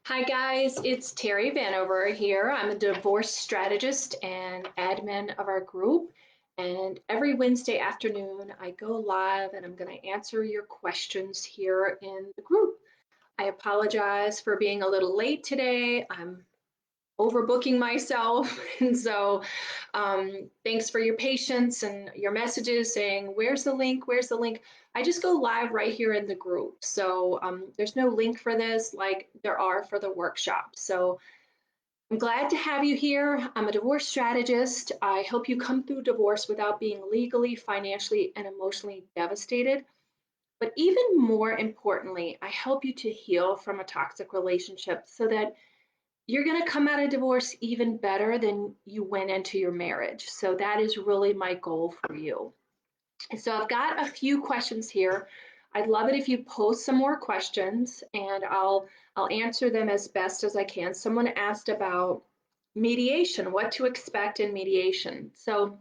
Hi guys, it's Terry Vanover here. I'm a divorce strategist and admin of our group. And every Wednesday afternoon, I go live and I'm going to answer your questions here in the group. I apologize for being a little late today. I'm overbooking myself. And so thanks for your patience and your messages saying, where's the link? Where's the link? I just go live right here in the group. So there's no link for this like there are for the workshop. So I'm glad to have you here. I'm a divorce strategist. I help you come through divorce without being legally, financially, and emotionally devastated. But even more importantly, I help you to heal from a toxic relationship so that you're going to come out of divorce even better than you went into your marriage. So that is really my goal for you. So I've got a few questions here. I'd love it if you post some more questions and I'll answer them as best as I can. Someone asked about mediation, what to expect in mediation. So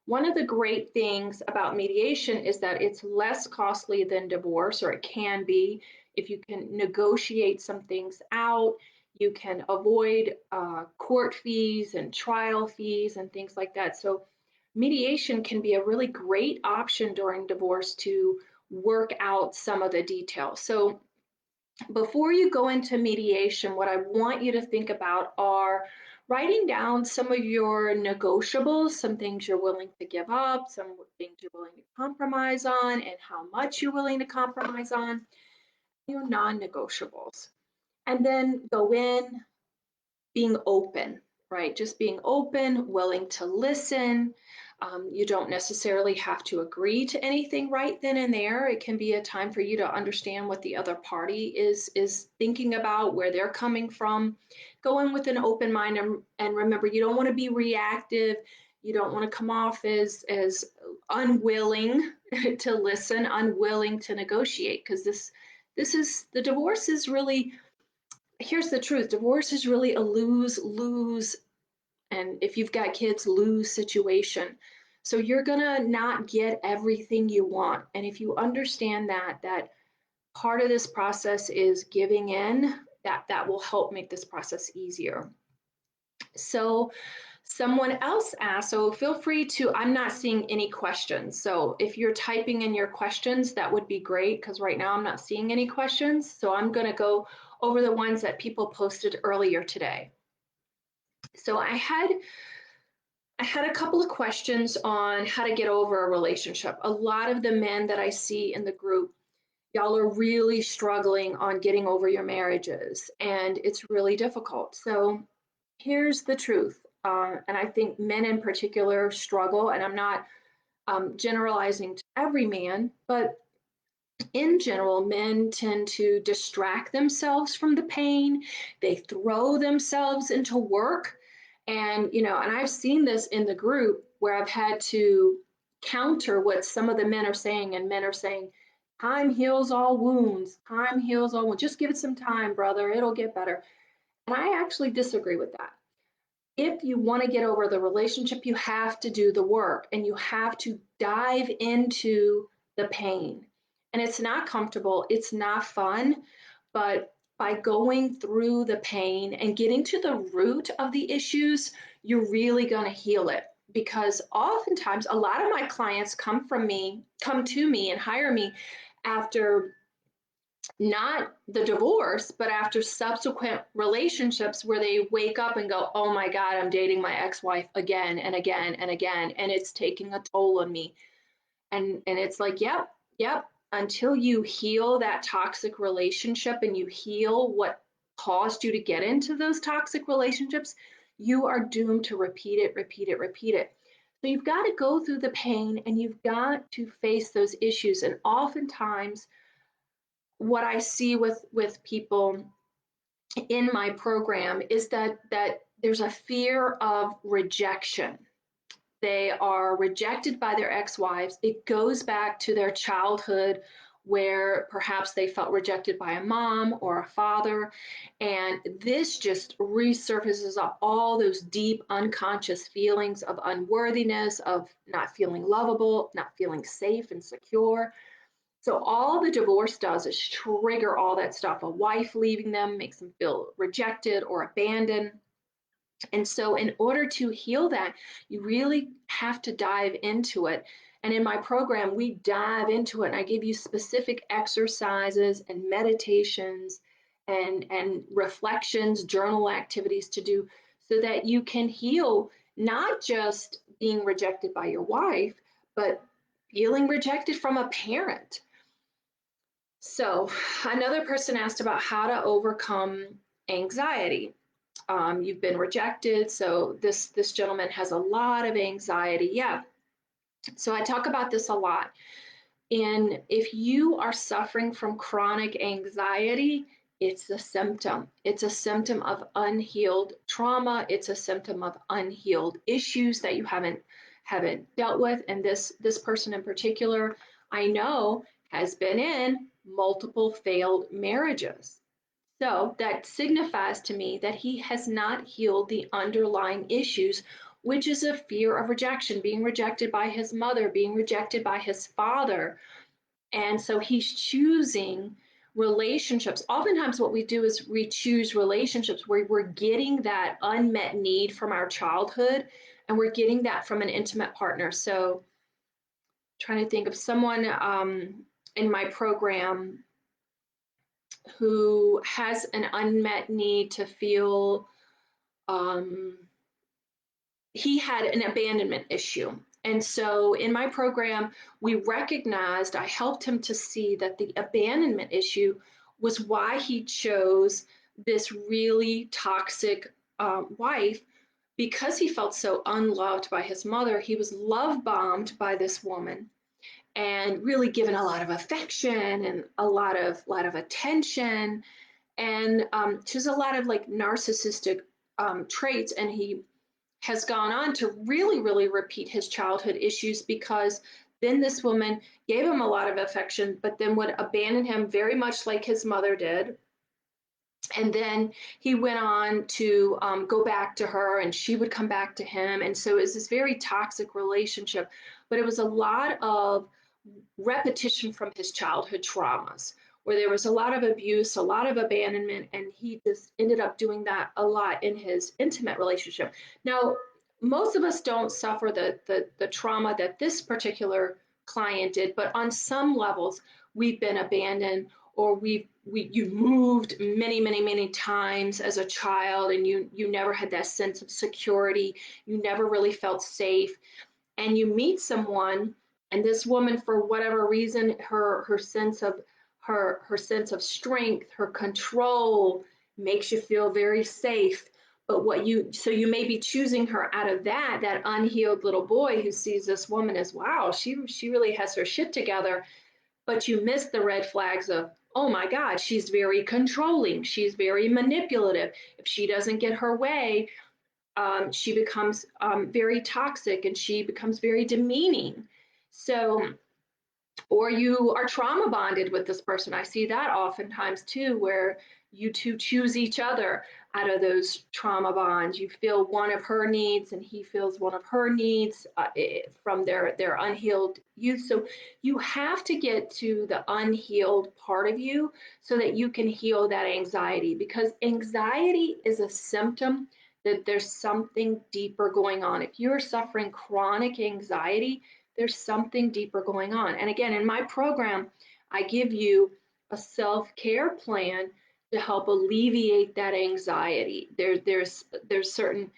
one of the great things about mediation is that it's less costly than divorce, or it can be. If you can negotiate some things out, you can avoid court fees and trial fees and things like that. So mediation can be a really great option during divorce to work out some of the details. So before you go into mediation, what I want you to think about are writing down some of your negotiables, some things you're willing to give up, some things you're willing to compromise on, and how much you're willing to compromise on, your non-negotiables. And then go in being open, right? Just being open, willing to listen. You don't necessarily have to agree to anything right then and there. It can be a time for you to understand what the other party is thinking about, where they're coming from. Go in with an open mind and remember, you don't want to be reactive. You don't want to come off as unwilling to listen, unwilling to negotiate, because this is the divorce is really, here's the truth, divorce is really a lose-lose, and if you've got kids, lose situation. So you're gonna not get everything you want. And if you understand that part of this process is giving in, that will help make this process easier. So someone else asked, so feel free to, I'm not seeing any questions. So if you're typing in your questions, that would be great, because right now I'm not seeing any questions. So I'm gonna go over the ones that people posted earlier today. So I had a couple of questions on how to get over a relationship. A lot of the men that I see in the group, y'all are really struggling on getting over your marriages, and it's really difficult. So here's the truth. And I think men in particular struggle, and I'm not generalizing to every man, but in general, men tend to distract themselves from the pain. They throw themselves into work. And, and I've seen this in the group where I've had to counter what some of the men are saying, and men are saying, time heals all wounds, time heals all wounds. Just give it some time, brother, it'll get better. And I actually disagree with that. If you want to get over the relationship, you have to do the work and you have to dive into the pain. And it's not comfortable, it's not fun, but by going through the pain and getting to the root of the issues, you're really going to heal it. Because oftentimes, a lot of my clients come to me and hire me after not the divorce, but after subsequent relationships where they wake up and go, oh my God, I'm dating my ex-wife again and again and again, and it's taking a toll on me. And it's like, yep, until you heal that toxic relationship and you heal what caused you to get into those toxic relationships, you are doomed to repeat it, repeat it, repeat it. So you've got to go through the pain and you've got to face those issues. And oftentimes, what I see with people in my program is that there's a fear of rejection. They are rejected by their ex-wives. It goes back to their childhood where perhaps they felt rejected by a mom or a father. And this just resurfaces up all those deep unconscious feelings of unworthiness, of not feeling lovable, not feeling safe and secure. So all the divorce does is trigger all that stuff. A wife leaving them makes them feel rejected or abandoned. And so, in order to heal that, you really have to dive into it. And in my program, we dive into it and I give you specific exercises and meditations and reflections, journal activities to do so that you can heal not just being rejected by your wife, but feeling rejected from a parent. So, another person asked about how to overcome anxiety. You've been rejected, so this gentleman has a lot of anxiety. Yeah, so I talk about this a lot. And if you are suffering from chronic anxiety, it's a symptom. It's a symptom of unhealed trauma. It's a symptom of unhealed issues that you haven't dealt with. And this person in particular, I know, has been in multiple failed marriages. So that signifies to me that he has not healed the underlying issues, which is a fear of rejection, being rejected by his mother, being rejected by his father. And so he's choosing relationships. Oftentimes, what we do is we choose relationships where we're getting that unmet need from our childhood and we're getting that from an intimate partner. So, trying to think of someone in my program who has an unmet need to feel um, he had an abandonment issue. And so in my program, we recognized, I helped him to see that the abandonment issue was why he chose this really toxic wife because he felt so unloved by his mother. He was love bombed by this woman and really given a lot of affection and a lot of attention and just a lot of like narcissistic traits. And he has gone on to really, really repeat his childhood issues because then this woman gave him a lot of affection, but then would abandon him very much like his mother did. And then he went on to go back to her and she would come back to him. And so it was this very toxic relationship, but it was a lot of repetition from his childhood traumas where there was a lot of abuse, a lot of abandonment, and he just ended up doing that a lot in his intimate relationship. Now, most of us don't suffer the trauma that this particular client did, but on some levels, we've been abandoned or you moved many times as a child and you never had that sense of security. You never really felt safe and you meet someone and this woman for whatever reason her sense of her sense of strength, her control makes you feel very safe. But you may be choosing her out of that unhealed little boy who sees this woman as, wow, she really has her shit together, but you miss the red flags of, oh my god, she's very controlling, she's very manipulative. If she doesn't get her way, she becomes very toxic and she becomes very demeaning. So, or you are trauma bonded with this person. I see that oftentimes too, where you two choose each other out of those trauma bonds. You feel one of her needs and he feels one of her needs from their unhealed youth. So you have to get to the unhealed part of you so that you can heal that anxiety, because anxiety is a symptom that there's something deeper going on. If you're suffering chronic anxiety, there's something deeper going on. And again, in my program, I give you a self-care plan to help alleviate that anxiety. There's certain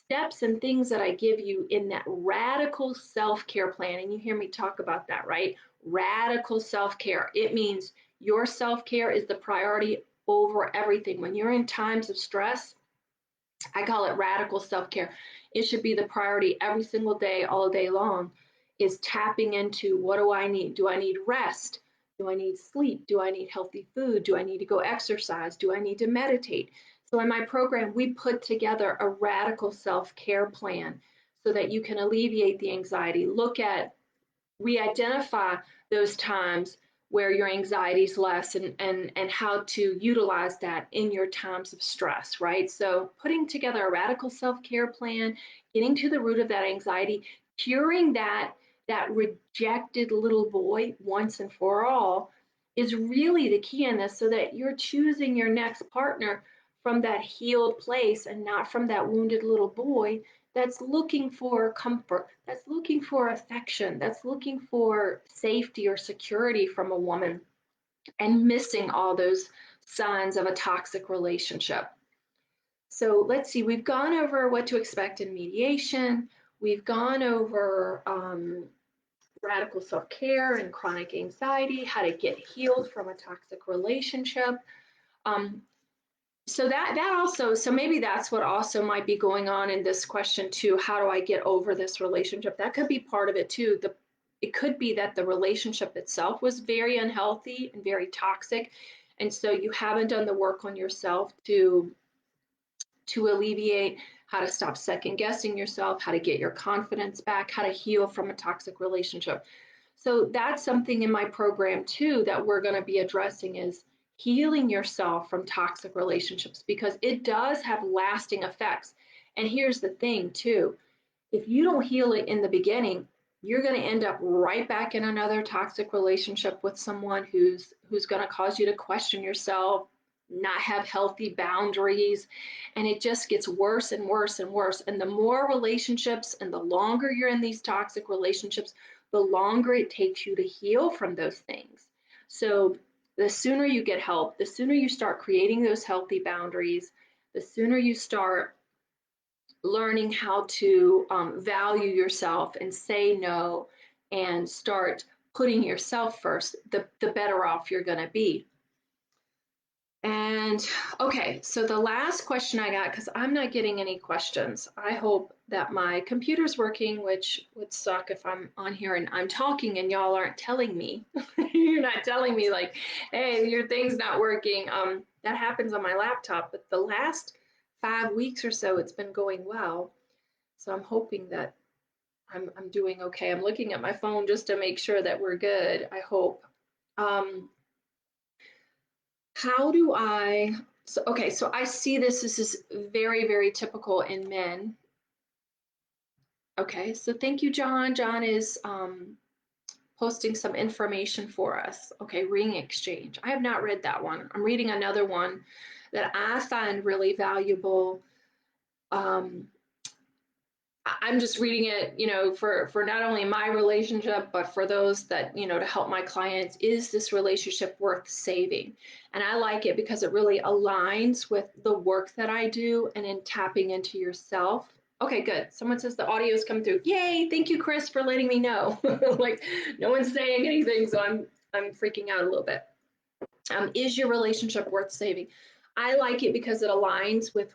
steps and things that I give you in that radical self-care plan. And you hear me talk about that, right? Radical self-care. It means your self-care is the priority over everything. When you're in times of stress, I call it radical self-care. It should be the priority every single day, all day long, is tapping into, what do I need? Do I need rest? Do I need sleep? Do I need healthy food? Do I need to go exercise? Do I need to meditate? So in my program, we put together a radical self-care plan so that you can alleviate the anxiety. We identify those times where your anxiety is less and how to utilize that in your times of stress, right? So putting together a radical self-care plan, getting to the root of that anxiety, curing that rejected little boy once and for all is really the key in this, so that you're choosing your next partner from that healed place and not from that wounded little boy that's looking for comfort, that's looking for affection, that's looking for safety or security from a woman, and missing all those signs of a toxic relationship. So let's see, we've gone over what to expect in mediation. We've gone over radical self-care and chronic anxiety, how to get healed from a toxic relationship. Um, so that also, so maybe that's what also might be going on in this question too. How do I get over this relationship? That could be part of it too. It could be that the relationship itself was very unhealthy and very toxic, and so you haven't done the work on yourself to alleviate, how to stop second guessing yourself, how to get your confidence back, how to heal from a toxic relationship. So that's something in my program too that we're going to be addressing, is healing yourself from toxic relationships, because it does have lasting effects. And here's the thing too, if you don't heal it in the beginning, you're going to end up right back in another toxic relationship with someone who's going to cause you to question yourself, not have healthy boundaries, and it just gets worse and worse and worse. And the more relationships and the longer you're in these toxic relationships, the longer it takes you to heal from those things. So the sooner you get help, the sooner you start creating those healthy boundaries, the sooner you start learning how to value yourself and say no and start putting yourself first, the better off you're going to be. And okay, so the last question I got, because I'm not getting any questions. I hope that my computer's working, which would suck if I'm on here and I'm talking and y'all aren't telling me. You're not telling me like, hey, your thing's not working. That happens on my laptop, but the last 5 weeks or so, it's been going well. So I'm hoping that I'm doing okay. I'm looking at my phone just to make sure that we're good, I hope. How do I, so, okay, so I see this is very, very typical in men. Okay, so thank you, John. John is posting some information for us. Okay, ring exchange. I have not read that one. I'm reading another one that I find really valuable. I'm just reading it, for not only my relationship, but for those that, to help my clients. Is this relationship worth saving? And I like it because it really aligns with the work that I do and in tapping into yourself. Okay, good. Someone says the audio is coming through. Yay! Thank you, Chris, for letting me know. Like, no one's saying anything, so I'm freaking out a little bit. Is your relationship worth saving? I like it because it aligns with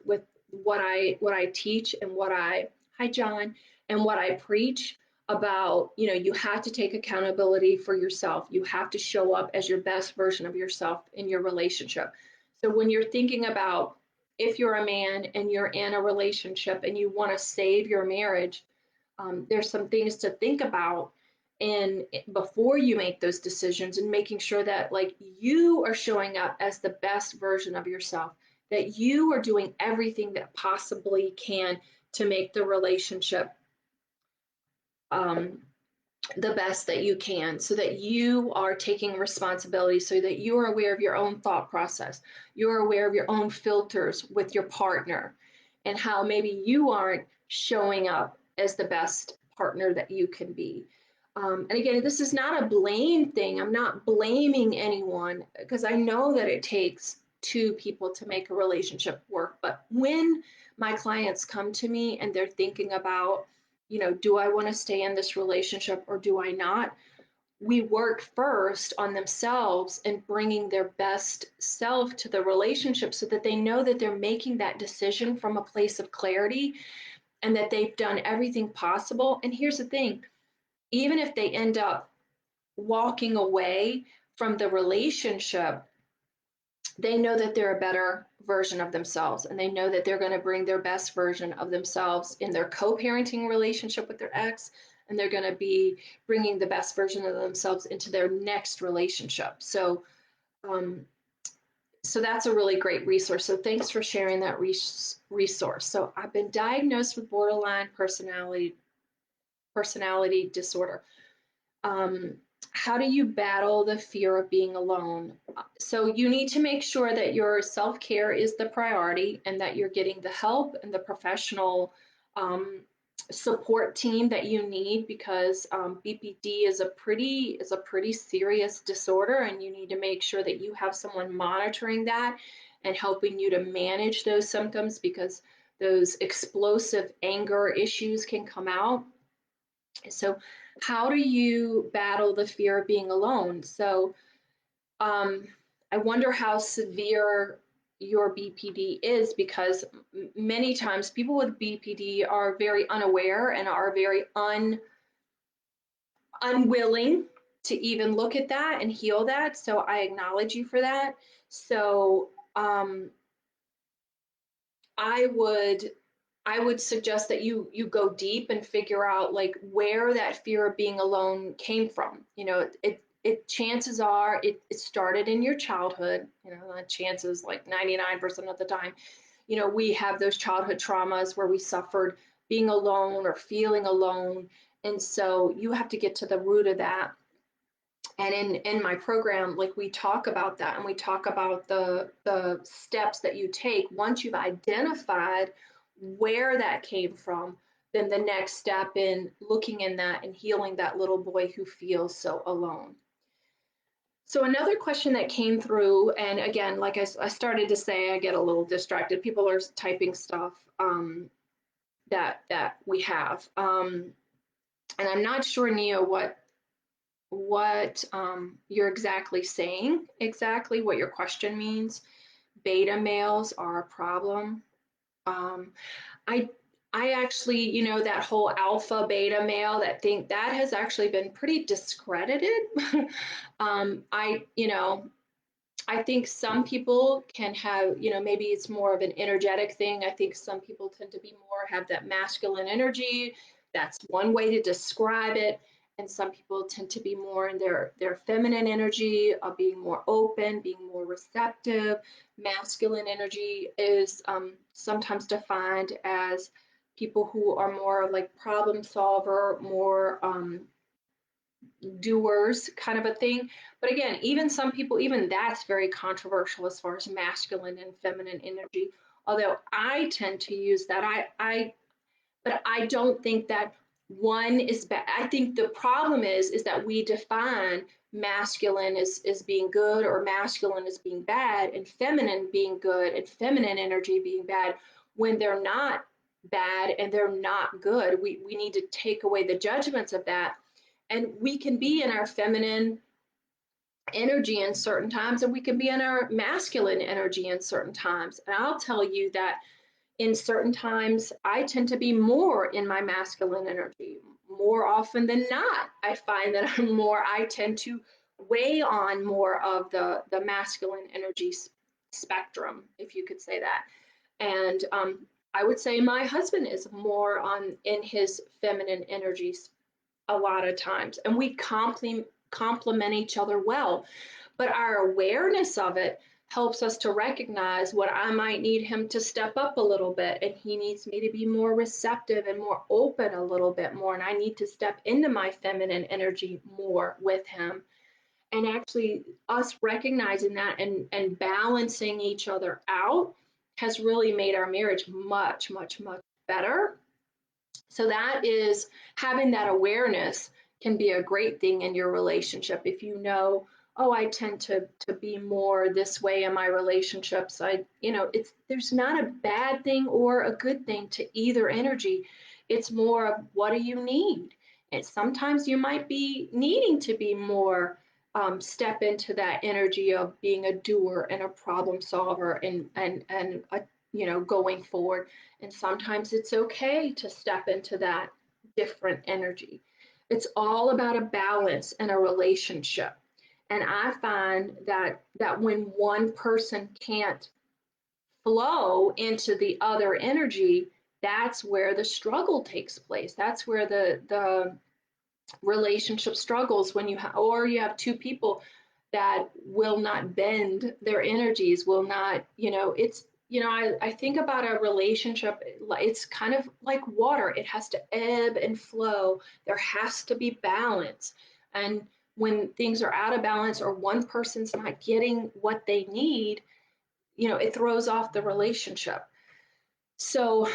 what I teach and what I, hi John, and what I preach about. You have to take accountability for yourself. You have to show up as your best version of yourself in your relationship. So when you're thinking about, if you're a man and you're in a relationship and you want to save your marriage, there's some things to think about, and before you make those decisions, and making sure that like you are showing up as the best version of yourself, that you are doing everything that possibly can to make the relationship um, the best that you can, so that you are taking responsibility, so that you are aware of your own thought process, you're aware of your own filters with your partner, and how maybe you aren't showing up as the best partner that you can be. And again, this is not a blame thing. I'm not blaming anyone, because I know that it takes two people to make a relationship work. But when my clients come to me and they're thinking about, do I want to stay in this relationship or do I not? We work first on themselves and bringing their best self to the relationship, so that they know that they're making that decision from a place of clarity and that they've done everything possible. And here's the thing, even if they end up walking away from the relationship, they know that they're a better version of themselves, and they know that they're going to bring their best version of themselves in their co-parenting relationship with their ex, and they're going to be bringing the best version of themselves into their next relationship. Um, so that's a really great resource. So thanks for sharing that resource. So I've been diagnosed with borderline personality disorder. Um, how do you battle the fear of being alone? So you need to make sure that your self-care is the priority and that you're getting the help and the professional um, support team that you need, because BPD is a pretty serious disorder, and you need to make sure that you have someone monitoring that and helping you to manage those symptoms, because those explosive anger issues can come out. So, how do you battle the fear of being alone? So, um, I wonder how severe your BPD is, because many times people with BPD are very unaware and are very unwilling to even look at that and heal that. So, I acknowledge you for that. So, I would I would suggest that you go deep and figure out like where that fear of being alone came from. You know, it chances are it started in your childhood. You know, the chances like 99% of the time. You know, we have those childhood traumas where we suffered being alone or feeling alone. And so you have to get to the root of that. And in my program, like, we talk about that, and we talk about the steps that you take once you've identified where that came from. Then the next step in looking in that and healing that little boy who feels so alone. So another question that came through, and again, like I started to say, I get a little distracted. People are typing stuff that we have, and I'm not sure, Nia, what you're exactly saying, exactly what your question means. Beta males are a problem. Um, I I actually, you know, that whole alpha beta male, that thing, that has actually been pretty discredited. You know, I think some people can have, you know, maybe it's more of an energetic thing. I think some people tend to be more, have that masculine energy. That's one way to describe it. And some people tend to be more in their feminine energy, of being more open, being more receptive. Masculine energy is sometimes defined as people who are more like problem solver, more doers kind of a thing. But again, even some people, even that's very controversial as far as masculine and feminine energy. Although I tend to use that, but I don't think that one is bad. I think the problem is that we define masculine as being good, or masculine as being bad, and feminine being good, and feminine energy being bad, when they're not bad and they're not good. We need to take away the judgments of that, and we can be in our feminine energy in certain times, and we can be in our masculine energy in certain times. And I'll tell you that in certain times I tend to be more in my masculine energy. More often than not, I find that I tend to weigh on more of the masculine energy spectrum, if you could say that. And I would say my husband is more on in his feminine energies a lot of times, and we complement each other well. But our awareness of it helps us to recognize what I might need him to step up a little bit, and he needs me to be more receptive and more open a little bit more, and I need to step into my feminine energy more with him. And actually, us recognizing that and balancing each other out has really made our marriage much, much, much better. So that is, having that awareness can be a great thing in your relationship. If you know, oh, I tend to be more this way in my relationships. You know, it's, there's not a bad thing or a good thing to either energy. It's more of, what do you need? And sometimes you might be needing to be more, step into that energy of being a doer and a problem solver, and a, you know, going forward. And sometimes it's okay to step into that different energy. It's all about a balance in a relationship. And I find that when one person can't flow into the other energy, that's where the struggle takes place. That's where the relationship struggles, when or you have two people that will not bend their energies, will not, you know, it's, you know, I think about a relationship, it's kind of like water. It has to ebb and flow. There has to be balance. And when things are out of balance or one person's not getting what they need, it throws off the relationship. So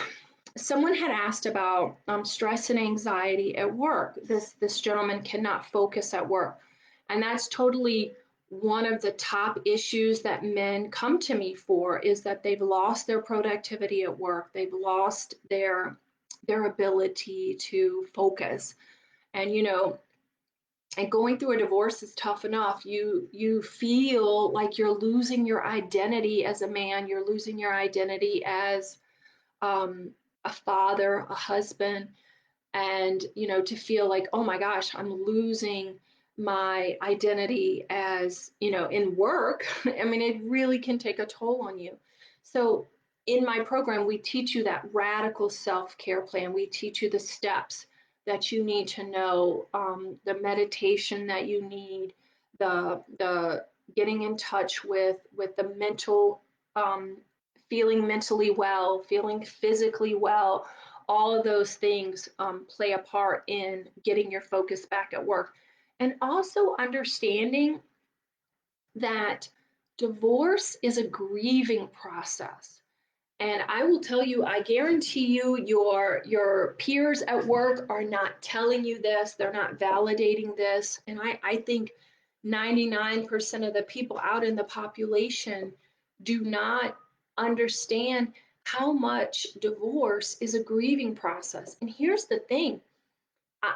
someone had asked about stress and anxiety at work. This gentleman cannot focus at work, and that's totally one of the top issues that men come to me for, is that they've lost their productivity at work. They've lost their ability to focus. And and going through a divorce is tough enough. You feel like you're losing your identity as a man. You're losing your identity as um, a father, a husband, and to feel like, oh my gosh, I'm losing my identity as in work. I mean, it really can take a toll on you. So in my program, we teach you that radical self-care plan. We teach you the steps that you need to know, the meditation that you need, the getting in touch with the mental, um, feeling mentally well, feeling physically well. All of those things play a part in getting your focus back at work. And also understanding that divorce is a grieving process. And I will tell you, I guarantee you, your peers at work are not telling you this. They're not validating this. And I think 99% of the people out in the population do not understand how much divorce is a grieving process. And here's the thing.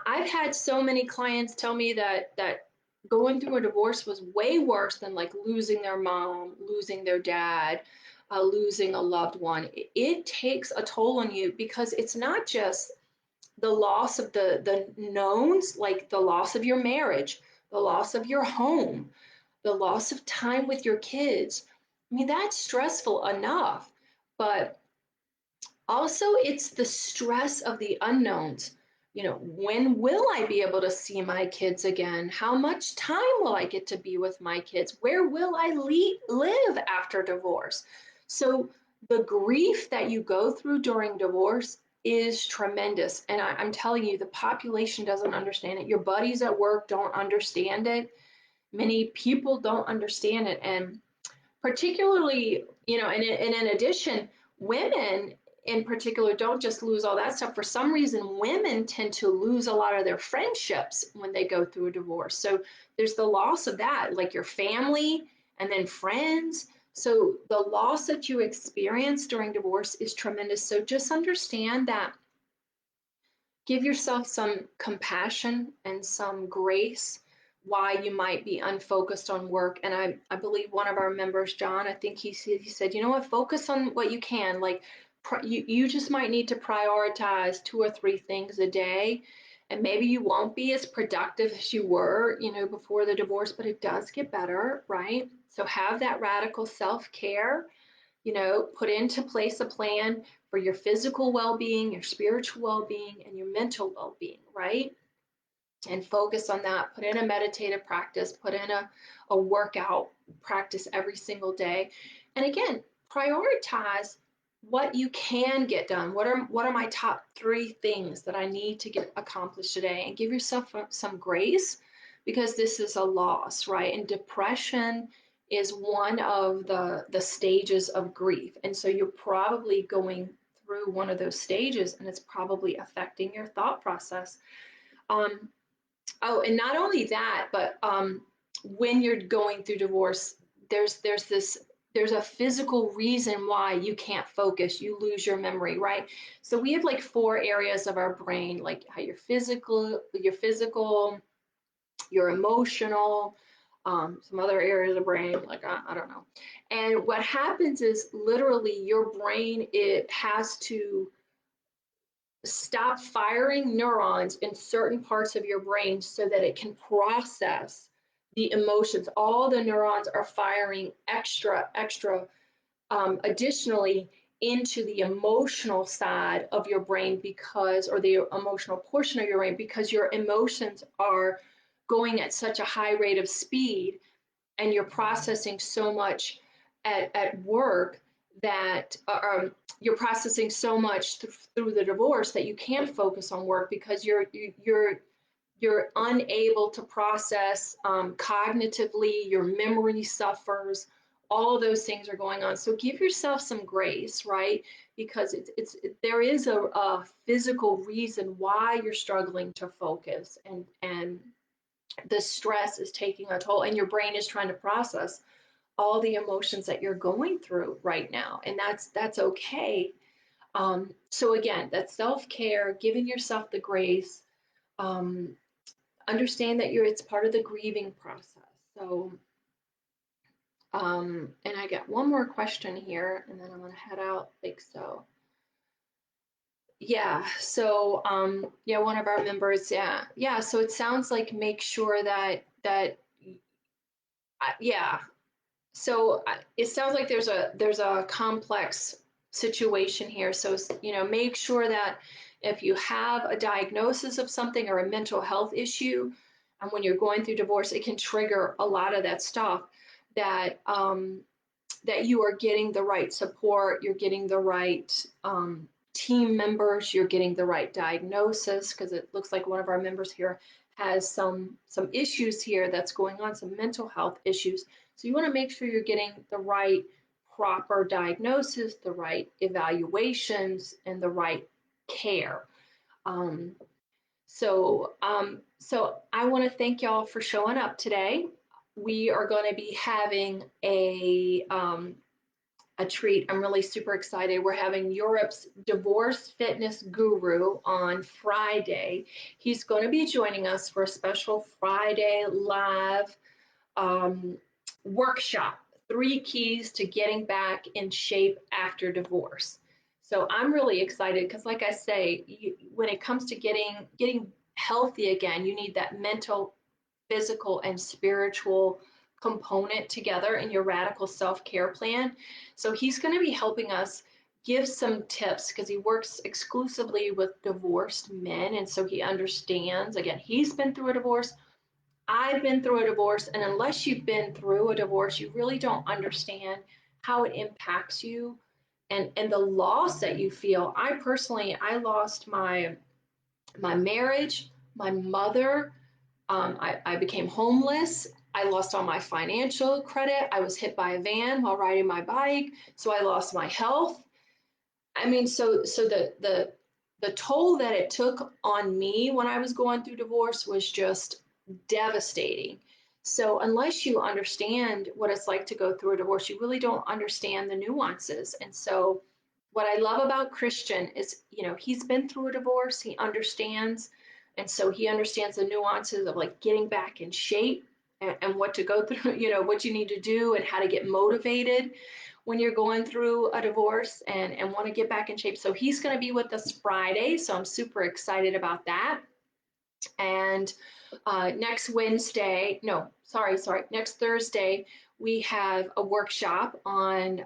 I've had so many clients tell me that going through a divorce was way worse than like losing their mom, losing their dad, losing a loved one. It takes a toll on you, because it's not just the loss of the knowns, like the loss of your marriage, the loss of your home, the loss of time with your kids. I mean, that's stressful enough, but also it's the stress of the unknowns. When will I be able to see my kids again? How much time will I get to be with my kids? Where will I live after divorce? So the grief that you go through during divorce is tremendous. And I'm telling you, the population doesn't understand it. Your buddies at work don't understand it. Many people don't understand it. And particularly, and in addition, women in particular don't just lose all that stuff. For some reason, women tend to lose a lot of their friendships when they go through a divorce. So there's the loss of that, like your family and then friends. So the loss that you experience during divorce is tremendous. So just understand that. Give yourself some compassion and some grace why you might be unfocused on work. And I believe one of our members, John, I think he said, you know what, focus on what you can. Like you just might need to prioritize 2 or 3 things a day. And maybe you won't be as productive as you were, before the divorce, but it does get better, right? So have that radical self-care, put into place a plan for your physical well-being, your spiritual well-being, and your mental well-being, right? And focus on that. Put in a meditative practice, put in a workout practice every single day. And again, prioritize what you can get done. What are my top 3 things that I need to get accomplished today? And give yourself some grace, because this is a loss, right? And depression is one of the stages of grief. And so you're probably going through one of those stages, and it's probably affecting your thought process. Um, Oh, and not only that, but when you're going through divorce, there's a physical reason why you can't focus. You lose your memory, right? So we have like 4 areas of our brain, like how your emotional, some other areas of the brain, like I don't know. And what happens is literally your brain, it has to stop firing neurons in certain parts of your brain so that it can process the emotions. All the neurons are firing extra, additionally into the emotional side of your brain, because, or the emotional portion of your brain, because your emotions are going at such a high rate of speed, and you're processing so much at work that you're processing so much through the divorce that you can't focus on work, because you're unable to process cognitively, your memory suffers, all those things are going on. So give yourself some grace, right? Because there is a physical reason why you're struggling to focus, and the stress is taking a toll, and your brain is trying to process all the emotions that you're going through right now, and that's okay. So again, that's self-care, giving yourself the grace. Um, Understand that it's part of the grieving process. So, and I got one more question here, and then I'm gonna head out. Like so. Yeah. So, yeah, one of our members. Yeah, yeah. So it sounds like make sure yeah. So it sounds like there's a complex situation here. So make sure that if you have a diagnosis of something or a mental health issue, and when you're going through divorce, it can trigger a lot of that stuff. That you are getting the right support, you're getting the right team members, you're getting the right diagnosis, because it looks like one of our members here has some issues here that's going on, some mental health issues. So you want to make sure you're getting the right proper diagnosis, the right evaluations, and the right care. Um, so I want to thank y'all for showing up today. We are going to be having a treat. I'm really super excited. We're having Europe's divorce fitness guru on Friday. He's going to be joining us for a special Friday live um, workshop, 3 keys to getting back in shape after divorce. So I'm really excited because, like I say, when it comes to getting healthy again, you need that mental, physical, and spiritual component together in your radical self-care plan. So he's going to be helping us give some tips because he works exclusively with divorced men, and so he understands. Again, he's been through a divorce, I've been through a divorce, and unless you've been through a divorce, you really don't understand how it impacts you and the loss that you feel. I personally, I lost my marriage, my mother. I became homeless. I lost all my financial credit. I was hit by a van while riding my bike, so I lost my health. I mean, so the toll that it took on me when I was going through divorce was just devastating. So unless you understand what it's like to go through a divorce, you really don't understand the nuances. And so what I love about Christian is, he's been through a divorce, he understands, and so he understands the nuances of like getting back in shape and what to go through, what you need to do and how to get motivated when you're going through a divorce and want to get back in shape. So he's going to be with us Friday. So I'm super excited about that. And next Wednesday, no, sorry, next Thursday, we have a workshop on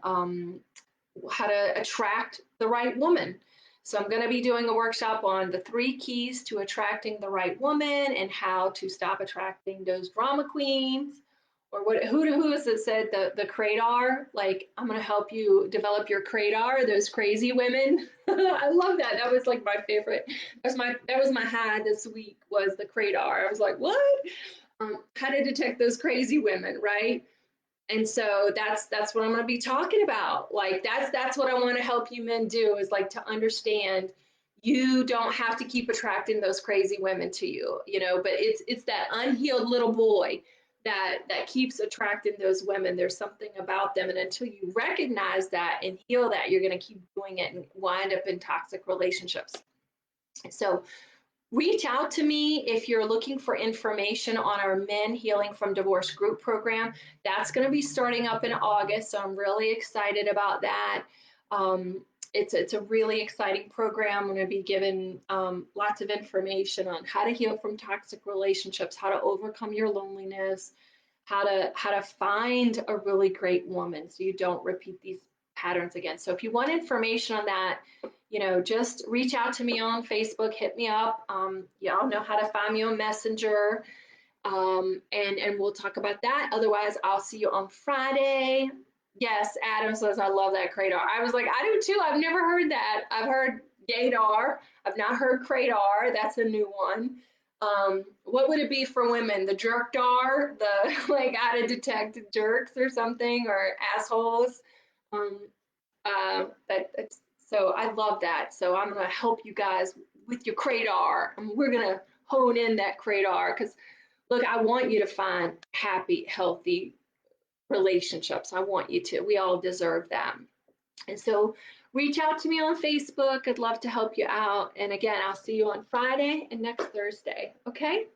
how to attract the right woman. So I'm going to be doing a workshop on the 3 keys to attracting the right woman and how to stop attracting those drama queens. Or who is it said the Cradar? Like, I'm going to help you develop your Cradar, those crazy women. I love that. That was like my favorite. That was my high this week, was the Cradar. I was like, what? How to detect those crazy women, right? And so that's what I'm going to be talking about. Like that's what I want to help you men do, is like to understand you don't have to keep attracting those crazy women to you, but it's that unhealed little boy that keeps attracting those women. There's something about them, and until you recognize that and heal that, you're going to keep doing it and wind up in toxic relationships. So reach out to me if you're looking for information on our Men Healing from Divorce group program. That's going to be starting up in August, so I'm really excited about that. It's a really exciting program. I'm going to be giving lots of information on how to heal from toxic relationships, how to overcome your loneliness, how to find a really great woman so you don't repeat these patterns again. So if you want information on that, just reach out to me on Facebook, hit me up. Y'all know how to find me on Messenger, and we'll talk about that. Otherwise, I'll see you on Friday. Yes, Adam says, I love that Cradar. I was like, I do too. I've never heard that. I've heard Gaydar. I've not heard Cradar. That's a new one. What would it be for women? The jerkdar, the like how to detect jerks or something, or assholes. Um, so I love that. So I'm gonna help you guys with your cradar. We're gonna hone in that cradar because look, I want you to find happy, healthy relationships. I want you to. We all deserve them. And so reach out to me on Facebook. I'd love to help you out. And again, I'll see you on Friday and next Thursday. Okay?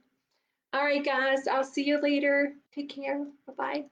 All right, guys. I'll see you later. Take care. Bye bye.